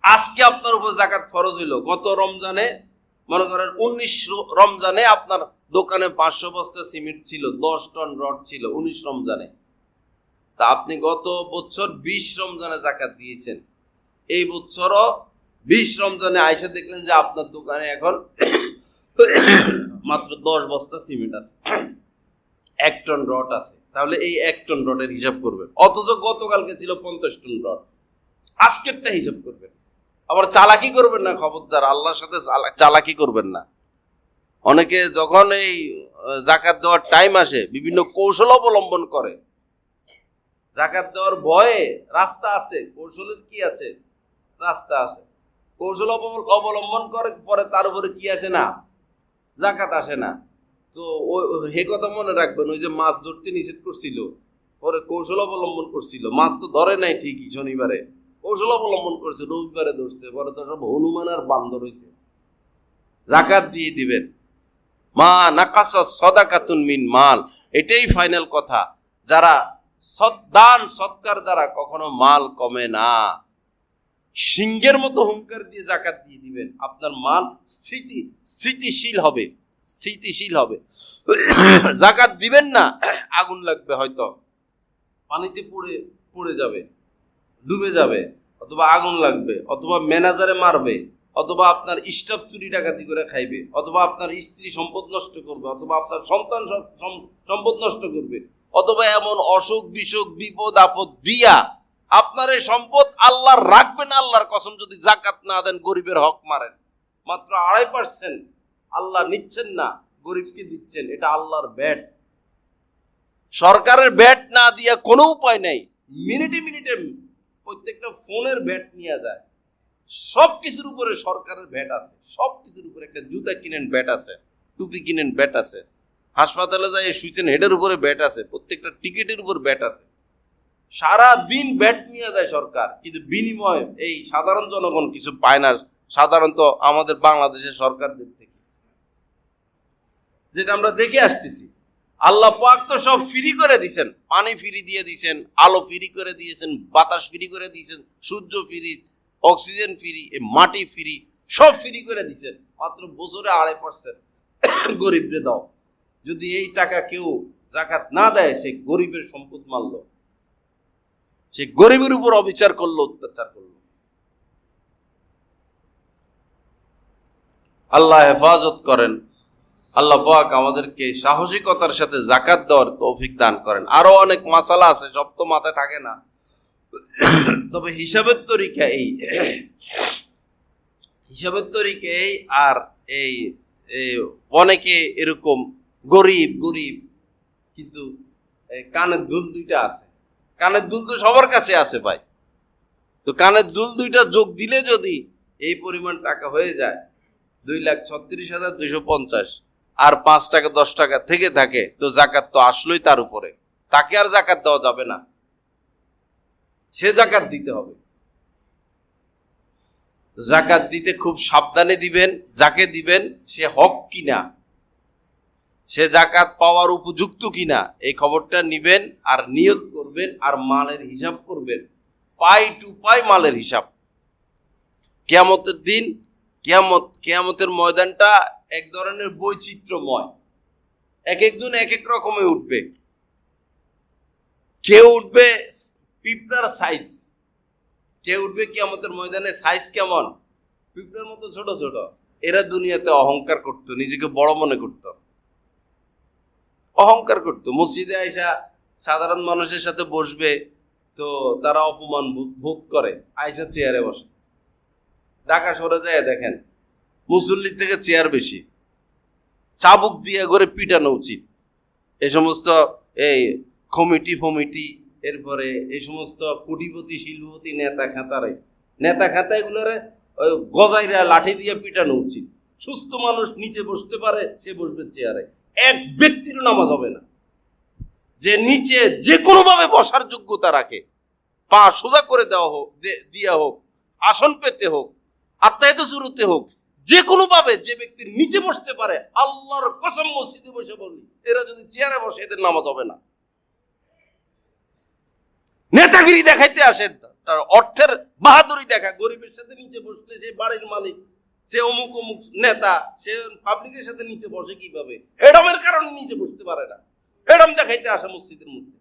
আজকে আপনার উপর জাকাত ফরজ হইল। গত রমজানে মনে করেন 19 রমজানে আপনার দোকানে 500 বস্তা সিমেন্ট ছিল, 10 টন রড ছিল 19 রমজানে। তা আপনি গত বছর 20 রমজানে জাকাত দিয়েছেন, এই বছরও 20 রমজানে আইসা দেখলেন যে আপনার দোকানে এখন মাত্র 10 বস্তা সিমেন্ট আছে, 1 টন রড আছে। তাহলে এই 1 টন রডের হিসাব করবেন, অথচ গতকালকে ছিল 50 টন রড, আজকেরটা হিসাব করবেন। আবার চালাকি করবেন না, খবরদার, আল্লাহর সাথে চালাকি করবেন না। অনেকে যখন এই জাকাত দেওয়ার টাইম আসে বিভিন্ন কৌশল অবলম্বন করে। জাকাত দেওয়ার ভয়ে রাস্তা আছে, কৌশলের কি আছে, রাস্তা আছে, কৌশল অবলম্বন করে, পরে তার উপরে কি আসে না, জাকাত আসে না। তো হে কথা মনে রাখবেন, ওই যে মাছ ধরতে নিষেধ করছিল, পরে কৌশল অবলম্বন করছিল, মাছ তো ধরে নাই ঠিকই, শনিবারে কৌশল অবলম্বন করছে, রবিবারে ধরছে, পরে তো সব হনুমান আর বান্দর হয়েছে। জাকাত দিয়ে দিবেন। মা নাকাসা সাদাকাতুন মিন মাল, এটাই ফাইনাল কথা। যারা দান সৎকার দ্বারা কখনো মাল কমে না। সিংহের মতো হুঙ্কার দিয়ে জাকাত দিয়ে দিবেন, আপনার মাল স্থিতিশীল হবে, স্থিতিশীল হবে। জাকাত দিবেন না, আগুন লাগবে, হয়তো পানিতে পড়ে যাবে, ডুবে যাবে, অথবা আগুন লাগবে, অথবা ম্যানেজারে মারবে, অথবা আপনার স্টাফ চুরি ডাকাতি করে খাইবে, অথবা আপনার স্ত্রী সম্পদ নষ্ট করবে, অথবা আপনার সন্তান সম্পদ নষ্ট করবে, অথবা এমন অসুখ বিসুখ বিপদ আপদ দিয়া আপনার এই সম্পদ আল্লাহর রাখবেন। আল্লাহর কসম, যদি জাকাত না দেন, গরিবের হক মারেন, মাত্র 2.5% আল্লাহ নিচ্ছেন না, গরিবকে দিচ্ছেন, এটা আল্লাহর ব্যাট। সরকারের ব্যাট না দিয়া কোনো উপায় নাই। মিনিটে মিনিটে প্রত্যেকটা ফোনের ব্যাট নিয়ে যায়, সব কিছুর উপরে সরকারের ব্যাট আছে, সব কিছুর উপরে। একটা জুতা কিনেন ব্যাট আছে, টুপি কিনেন ব্যাট আছে, হাসপাতালে যায় শুইছেন হেডের উপরে ব্যাট আছে, প্রত্যেকটা টিকিটের উপর ব্যাট আছে। সারা দিন ব্যাট নিয়ে যায় সরকার, কিন্তু বিনিময়ে এই সাধারণ জনগণ কিছু পায় না, সাধারণত আমাদের বাংলাদেশের সরকারদের থেকে, যেটা আমরা দেখে আসতেছি। আল্লাহ পাক তো সব ফ্রি করে দিয়েছেন, পানি ফ্রি দিয়ে দিয়েছেন, আলো ফ্রি করে দিয়েছেন, বাতাস ফ্রি করে দিয়েছেন, সূর্য ফ্রি, অক্সিজেন ফ্রি, মাটি ফ্রি, সব ফ্রি করে দিয়েছেন। মাত্র বছরে 2.5% গরিবরে দাও। যদি এই টাকা কেউ জাকাত না দেয়, সে গরিবের সম্পদ মারল, সে গরিবের উপর অবিচার করলো, অত্যাচার করলো। আল্লাহ হেফাজত করেন। আল্লাহ পাক আমাদেরকে সাহসিকতার সাথে জাকাত দেওয়ার তৌফিক দান করেন। আরো অনেক মাসালা আছে, সব তো মাথায় থাকে না, তবে হিসাবের তরিকা এই, হিসাবের তরিকা এই। আর এই অনেকে এরকম গরিব কিন্তু কানের দুল দুইটা আছে। কানের দুল তো সবার কাছে আছে ভাই, তো কানের দুল দুইটা যোগ দিলে যদি এই পরিমাণ টাকা হয়ে যায়, 2,36,250, আর 5 টাকা 10 টাকা থেকে থাকে, তো জাকাত তো আসলোই তার উপরে। তাকে আর জাকাত দেওয়া যাবে না, সে জাকাত দিতে হবে। জাকাত দিতে খুব সাবধানে দিবেন। যাকে দিবেন সে হক কিনা, সে জাকাত পাওয়ার উপযুক্ত কিনা, এই খবরটা নিবেন, আর নিয়ত করবেন, আর মালের হিসাব করবেন, পাই টু পাই মালের হিসাব। কিয়ামতের দিন, কিয়ামতের ময়দানটা এক ধরনের বৈচিত্র্যময়, এক একজন এক এক রকমে উঠবে। কেউ উঠবে পিঁপড়ার সাইজ, কেউ উঠবে কিয়ামতের ময়দানে সাইজ কেমন, পিঁপড়ার মতো ছোট ছোট। এরা দুনিয়াতে অহংকার করত, নিজেকে বড় মনে করত, অহংকার করত। মসজিদে আইসা সাধারণ মানুষের সাথে বসবে, তো তারা অপমান বোধ করে, আইসা চেয়ারে বসে। ঢাকা শহরে যায় দেখেন, মুসল্লির থেকে চেয়ার বেশি, চাবুক দিয়ে করে পিটানো উচিত। এই সমস্ত এই কমিটি, এরপরে এই সমস্ত কোটিপতি শিল্পপতি নেতা খাতা এগুলোরে গজাইরা লাঠি দিয়ে পিটানো উচিত। সুস্থ মানুষ নিচে বসতে পারে, সে বসবে চেয়ারে। এক ব্যক্তির নামাজ হবে না যে নিচে যে কোনো ভাবে বসার যোগ্যতা রাখে, পা সোজা করে দেওয়া হোক, দিয়া হোক, আসন পেতে হোক, আত্মাহিত শুরুতে হোক, যে কোনো ভাবে যে ব্যক্তির নিচে বসতে পারে, আল্লাহর কসম মসজিদে বসে বলি, এরা যদি চেয়ারে বসে, এদের নামাজ হবে না। নেতাগিরি দেখাইতে আসে, তার অর্থের বাহাদুরি দেখা। গরিবের সাথে নিচে বসলে সে বাড়ির মালিক, সে অমুক নেতা, সে পাবলিকের সাথে নিচে বসে কিভাবে? হেডমের কারণে নিচে বসতে পারে না, হেডম দেখাইতে আসে মসজিদের মধ্যে।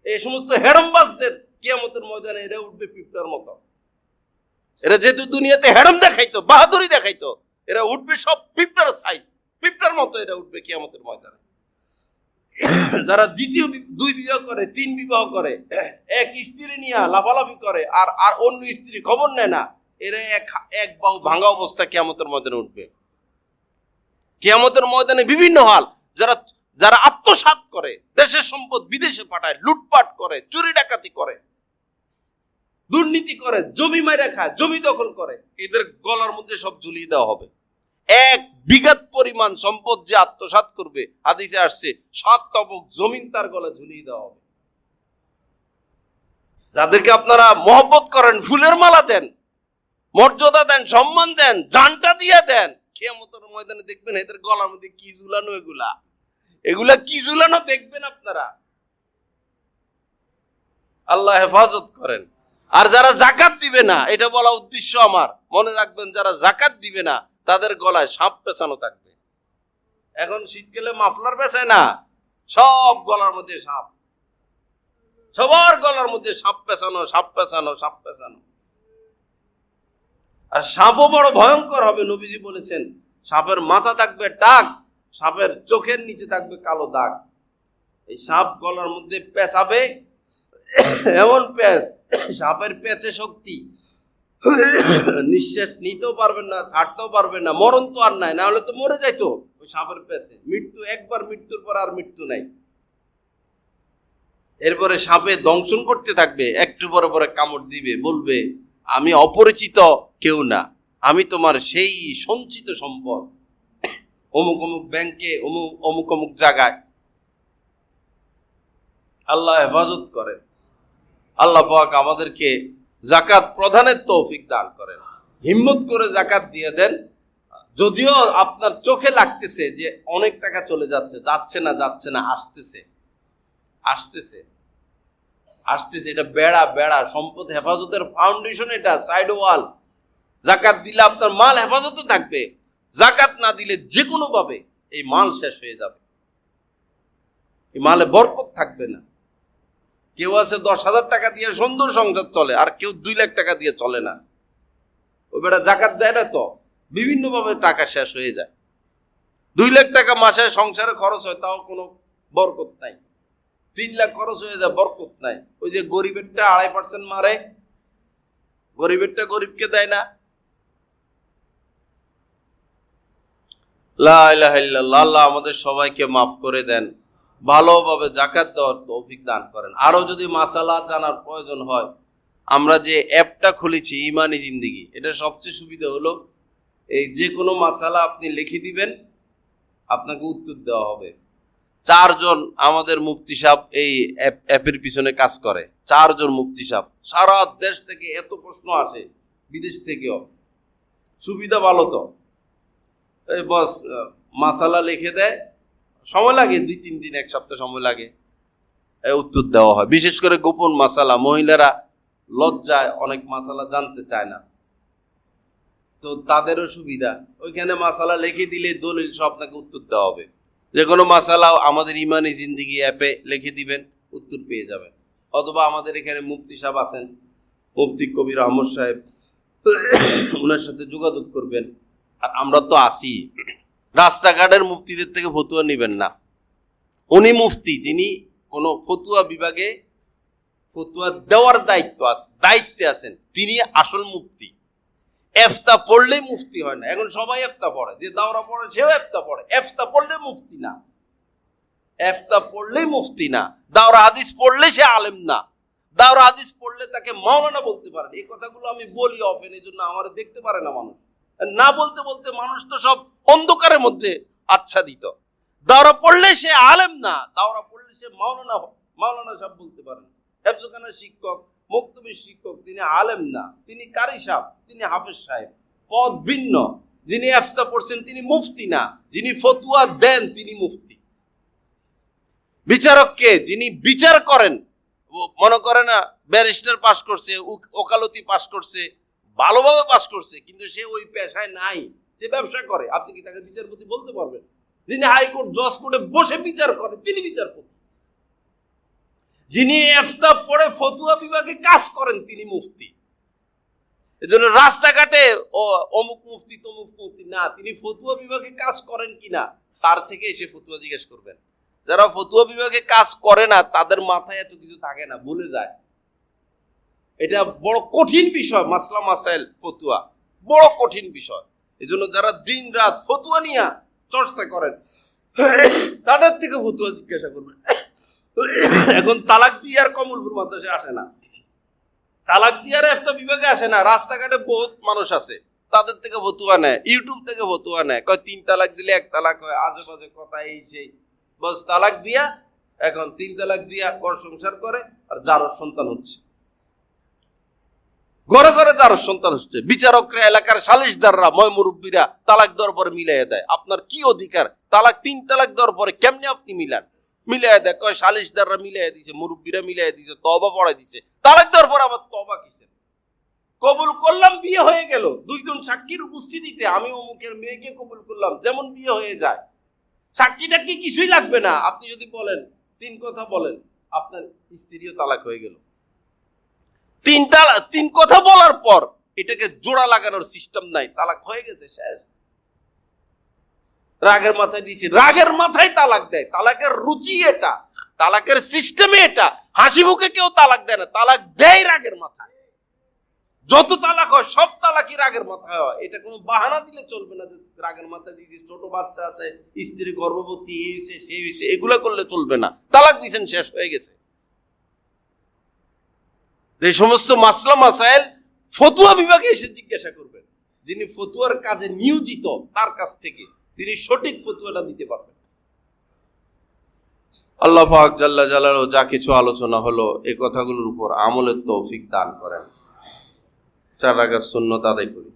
এই সমস্ত হেডমবাজদের কিয়ামতের ময়দানে এরা উঠবে পিঁপড়ার মতো। এরা যেহেতু দুনিয়াতে হেডম দেখাইতো, বাহাদুরি দেখাইতো, এরা উঠবে সব পিঁপড়ার সাইজ, পিঁপড়ার মতো এরা উঠবে কিয়ামতের ময়দানে। যারা দ্বিতীয় 2 বিবাহ করে, 3 বিবাহ করে, এক স্ত্রী নিয়ে লাফালাফি করে, আর অন্য স্ত্রী খবর নেয় না, এরা এক বাহু ভাঙা অবস্থা কিয়ামতের ময়দানে উঠবে। কিয়ামতের ময়দানে বিভিন্ন হাল। যারা আত্মসাৎ করে, দেশের সম্পদ বিদেশে পাঠায়, লুটপাট করে, চুরি ডাকাতি করে, দুর্নীতি করে, জমি মাইরা খায়, জমি দখল করে, এদের গলার মধ্যে সব ঝুলিয়ে দেওয়া হবে। 1 বিঘাত পরিমাণ সম্পদ যে আত্মসাৎ করবে, হাদিসে আসছে 7 তবক জমিন তার গলা ঝুলিয়ে দেওয়া হবে। যাদেরকে আপনারা মহব্বত করেন, ফুলের মালা দেন, মর্যাদা দেন, সম্মান দেন, জানটা দিয়ে দেন, কিয়ামতের ময়দানে দেখবেন এদের গলার মধ্যে কি ঝুলানো, এগুলা কি ঝুলানো দেখবেন আপনারা। আল্লাহ হেফাজত করেন। আর যারা জাকাত দিবে না, এটা বলা উদ্দেশ্য আমার, মনে রাখবেন যারা জাকাত দিবে না তাদের গলায় সাপ পেঁচানো থাকবে। এখন শীতকালে মাফলার পেঁচায় না, সব গলার মধ্যে সাপ, সবার গলার মধ্যে সাপ পেঁচানো, সাপ পেঁচানো, সাপ পেঁচানো। আর সাপও বড় ভয়ঙ্কর হবে। নবীজি বলেছেন সাপের মাথা থাকবে টাক, সাপের চোখের নিচে থাকবে কালো দাগ। এই সাপ গলার মধ্যে পেঁচাবে, এমন প্যাঁচ, সাপের প্যাঁচে শক্তি, নিঃশ্বাস নিতেও পারবেন না, ছাড়তেও পারবেন না। মরণ তো আর নাই, না হলে তো মরে যাইতো ওই সাপের প্যাঁচে। মৃত্যু একবার, মৃত্যুর পর আর মৃত্যু নাই। এরপরে সাপে দংশন করতে থাকবে, একটু পরে পরে কামড় দিবে, বলবে আমি অপরিচিত কেউ না, আমি তোমার সেই সঞ্চিত সম্পদ, অমুক অমুক ব্যাংকে, অমুক অমুক জায়গায়। আল্লাহ হেফাজত করেন। আল্লাহ পাক আমাদেরকে জাকাত প্রদানের তৌফিক দান করেন। হিম্মত করে জাকাত দিয়ে দেন। যদিও আপনার চোখে লাগতেছে যে অনেক টাকা চলে যাচ্ছে, যাচ্ছে না, যাচ্ছে না, আসতেছে, আসতেছে, আসতেছে, এটা বেড়া, বেড়া, সম্পদ হেফাজতের ফাউন্ডেশন, এটা সাইড ওয়াল। জাকাত দিলে আপনার মাল হেফাজতে থাকবে, জাকাত না দিলে যে কোনো ভাবে এই মাল শেষ হয়ে যাবে, এই মালে বরকত থাকবে না। কেউ আছে 10,000 টাকা দিয়ে সুন্দর সংসার চলে, আর কেউ 2 লাখ টাকা দিয়ে চলে না। ওই বেটা জাকাত দেয় না তো বিভিন্ন ভাবে টাকা শেষ হয়ে যায়। 2 লাখ টাকা মাসে সংসারে খরচ হয়, তাও কোনো বরকত নাই। 3 লাখ খরচ হয়ে যায়, বরকত নাই। ওই যে গরিবেরটা 2.5% মারে, গরিবেরটা গরিবকে দেয় না। লা ইলাহা ইল্লাল্লাহ। আল্লাহ আমাদের সবাইকে মাফ করে দেন, ভালোভাবে জাকাত দেওয়ার তৌফিক দান করেন। আরো যদি মাসালা জানার প্রয়োজন হয়, আমরা যে অ্যাপটা খুলেছি ইমানি জিন্দেগি, এটা সবচেয়ে সুবিধা হলো এই যে কোনো মাসালা আপনি লিখে দিবেন, আপনাকে উত্তর দেওয়া হবে। 4 জন আমাদের মুফতি সাহেব এই অ্যাপের পিছনে কাজ করে, 4 জন মুফতি সাহেব। সারা দেশ থেকে এত প্রশ্ন আসে, বিদেশ থেকেও। সুবিধা ভালো তো। এই বস মাসালা লিখে দেয়, সময় লাগে 2-3 দিন, 1 সপ্তাহ সময় লাগে, উত্তর দেওয়া হয়। বিশেষ করে গোপন মাসালা, মহিলারা লজ্জায় অনেক মাসালা জানতে চায় না, তো তাদেরও সুবিধা। ওইখানে মাসালা লিখে দিলে দলিল সব আপনাকে উত্তর দেওয়া হবে। যে কোনো মাসালা আমাদের ইমানি জিন্দেগি অ্যাপে লিখে দিবেন, উত্তর পেয়ে যাবেন। অথবা আমাদের এখানে মুফতি সাহেব আছেন, মুফতি কবির আহমদ সাহেব, ওনার সাথে যোগাযোগ করবেন। আর আমরা তো আসি, রাস্তাঘাটের মুফতিদের থেকে ফতুয়া নেবেন না। উনি মুফতি, যিনি কোনো ফতুয়া বিভাগে ফতুয়া দেওয়ার দায়িত্বে আছেন, তিনি আসল মুফতি। এফতা পড়লেই মুফতি হয় না। এখন সবাই এফতা পড়ে, যে দাওরা পড়ে সেও এফতা পড়ে। এফতা পড়লে মুফতি না, এফতা পড়লেই মুফতি না। দাওরা হাদিস পড়লে সে আলেম না। দাওরা হাদিস পড়লে তাকে মাওলানা বলতে পারেন। এই কথাগুলো আমি বলি অফেন, এই জন্য আমার দেখতে পারে না মানুষ। না বলতে বলতে মানুষ তো সব অন্ধকারের মধ্যে আচ্ছাদিত। দাওরা পড়লে সে আলেম না, দাওরা পড়লে সে মাওলানা সাহেব বলতে পারেন। হেফজখানার শিক্ষক, মক্তবের শিক্ষক, তিনি আলেম না, তিনি কারি সাহেব, তিনি হাফেজ সাহেব, পদ ভিন্ন। যিনি ইফতা পড়ছেন তিনি মুফতি না, যিনি ফতুয়া দেন তিনি মুফতি। বিচারককে যিনি বিচার করেন, মনে করে না ব্যারিস্টার পাশ করছে, ওকালতি পাশ করছে, ভালোভাবে পাশ করছে, কিন্তু সে ওই পেশায় নাই, যে ব্যবসা করে, আপনি কি তাকে বিচারপতি বলতে পারবেন? যিনি হাইকোর্ট, জজ কোর্টে বসে বিচার করে তিনি বিচারপতি। যিনি ইফতা পড়ে ফতুয়া বিভাগে কাজ করেন তিনি মুফতি। এজন্য রাস্তাঘাটে অমুক মুফতি তমুক মুফতি না, তিনি ফতুয়া বিভাগে কাজ করেন কিনা তার থেকে এসে ফতুয়া জিজ্ঞেস করবেন। যারা ফতুয়া বিভাগে কাজ করে না তাদের মাথায় এত কিছু থাকে না, ভুলে যায়। এটা বড় কঠিন বিষয়, মাসলা মাসাইল ফতুয়া বড় কঠিন বিষয়। এজন্য যারা দিন রাত ফতুয়া নিয়ে চর্চা করেন তাদের থেকে ফতুয়া জিজ্ঞাসা করবেন। এখন তালাক দিয়ে আর কমলপুর মাদ্রাসায় আসে না, তালাক দিয়ে আর ইফতা বিভাগে আসে না, রাস্তাঘাটে বহুত মানুষ আছে, তাদের থেকে ফতুয়া নেয়, ইউটিউব থেকে ফতুয়া নেয়। কয় 3 তালাক দিলে 1 তালাক হয়, আজেবাজে কথা, এই সেই। বস তালাক দিয়া এখন 3 তালাক দিয়া ঘর সংসার করে, আর যারও সন্তান হচ্ছে, ঘরে ঘরে যারও সন্তান হচ্ছে। বিচারকরা, এলাকার সালিশদাররা, ময় মুরব্বীরা তালাক দেওয়ার পরে মিলাইয়া দেয়। আপনার কি অধিকার? তালাক 3 তালাক দেওয়ার পরে কেমনে আপনি মিলান? মিলাইয়া দেয়, কয় সালিশদাররা মিলাইয়া দিছে, মুরব্বীরা মিলাইয়া দিছে, তওবা পড়াই দিছে। তালাক দেওয়ার পর আবার তওবা কিসের? কবুল করলাম, বিয়ে হয়ে গেল, দুইজন সাক্ষীর উপস্থিতিতে আমি অমুকের মেয়েকে কবুল করলাম, যেমন বিয়ে হয়ে যায়। সাক্ষীটা কি কিছুই লাগবে না, আপনি যদি বলেন 3 কথা বলেন, আপনার স্ত্রীও তালাক হয়ে গেল। 3 কথা বলার পর এটাকে জোড়া লাগানোর সিস্টেম নাই, তালাক হয়ে গেছে, শেষ। রাগের মাথায় দিয়েছি, রাগের মাথায় তালাক দেয়। তালাকের রুচি এটা, তালাকের সিস্টেমে এটা। হাসি মুখে কেউ তালাক দেয় না, তালাক দেয় রাগের মাথায়। যত তালাক হয় সব তালাকই রাগের মাথায় হয়। এটা কোনো বাহানা দিলে চলবে না যে রাগের মাথায় দিয়েছিস, ছোট বাচ্চা আছে, স্ত্রী গর্ভবতী, এই হয়েছে সেই হয়েছে, এগুলা করলে চলবে না। তালাক দিয়েছেন, শেষ হয়ে গেছে। এই সমস্ত মাসলা মাসাইল ফতুয়া বিভাগে এসে জিজ্ঞাসা করবেন, যিনি ফতুয়ার কাজে নিয়োজিত তার কাছ থেকে, তিনি সঠিক ফতুয়াটা দিতে পারবেন। আল্লাহ পাক জাল্লা জালালুহু যা কিছু আলোচনা হলো এই কথাগুলোর উপর আমলের তৌফিক দান করেন। 4 রাকাত সুন্নাত আদায় করি।